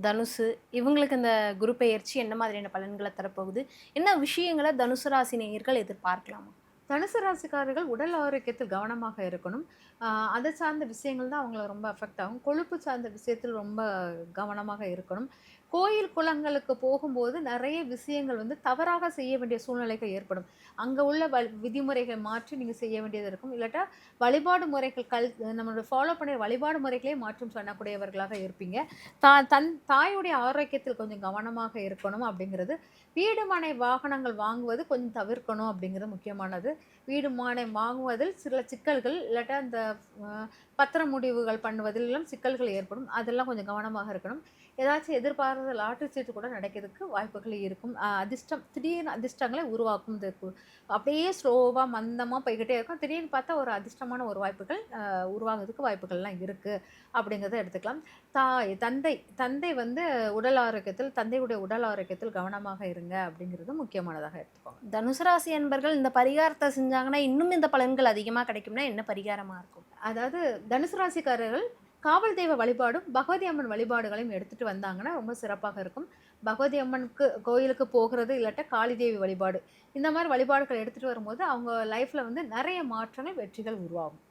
தனுசு இவங்களுக்கு இந்த குரு பெயர்ச்சி என்ன மாதிரியான பலன்கள தரப்போகுது? என்ன விஷயங்கள தனுசு ராசி நேயர்கள் எதிர்பார்க்கலாமா? தனுசு ராசிக்காரர்கள் உடல் ஆரோக்கியத்தில் கவனமாக இருக்கணும். அ அத சார்ந்த விஷயங்கள் தான் அவங்கள ரொம்ப அஃபெக்ட் ஆகும். கொழுப்பு சார்ந்த விஷயத்தில் ரொம்ப கவனமாக இருக்கணும். கோயில், குளங்களுக்கு போகும்போது நெறைய விஷயங்கள் தவறாக செய்ய வேண்டிய சூழ்நிலைகள் ஏற்படும். அங்க உள்ள விதிமுறைகள் மாற்றி நீங்க செய்ய வேண்டியது இருக்கும். இல்லாட்டா வழிபாடு முறைகள் நம்மளோட ஃபாலோ பண்ணுற வழிபாடு முறைகளே மாற்றம் பண்ணக்கூடியவர்களாக இருப்பீங்க. தன் தாயுடைய ஆரோக்கியத்தில் கொஞ்சம் கவனமாக இருக்கணும் அப்படிங்கிறது. வீடு, மனை, வாகனங்கள் வாங்குவது கொஞ்சம் தவிர்க்கணும் அப்படிங்கிறது முக்கியமானது. வீடு, மனை வாங்குவதில் சில சிக்கல்கள் இல்லாட்டா இந்த அ பத்திர முடிவுகள் பண்ணுவதிலும் சிக்கல்கள் ஏற்படும். அதெல்லாம் கொஞ்சம் கவனமாக இருக்கணும். ஏதாச்சும் எதிர்பாராத லாட்டரி சீட்டு கூட நடக்கிறதுக்கு வாய்ப்புகள் இருக்கும். திடீர்னு அதிர்ஷ்டங்களை உருவாக்கும். அப்படியே ஸ்லோவா மந்தமா போய்க்கிட்டே இருக்கும். திடீர்னு பார்த்தா ஒரு அதிர்ஷ்டமான ஒரு வாய்ப்புகள் உருவாகுறதுக்கு வாய்ப்புகள்லாம் இருக்கு. அப்படிங்கிறத எடுத்துக்கலாம். தந்தை தந்தை தந்தையுடைய உடல் ஆரோக்கியத்தில் கவனமாக இருங்க அப்படிங்கிறது முக்கியமானதாக எடுத்துக்கோங்க. தனுசு ராசி அன்பர்கள் இந்த பரிகாரத்த செஞ்சாங்கன்னா, இன்னும் இந்த பலன்கள் அதிகமா கிடைக்கும்னா, என்ன பரிகாரமா இருக்கும்? அதாவது தனுசு ராசிக்காரர்கள் காவல் தெய்வ வழிபாடும், பகவதி அம்மன் வழிபாடுகளையும் எடுத்துட்டு வந்தாங்கன்னா ரொம்ப சிறப்பாக இருக்கும். பகவதி அம்மனுக்கு கோயிலுக்கு போகிறது, இல்லாட்டா காளி தேவி வழிபாடு. இந்த மாரி வழிபாடுகள் எடுத்துட்டு வரும்போது, அவங்க லைஃப்ல நெறைய மாற்றங்கள், வெற்றிகள் உருவாகும்.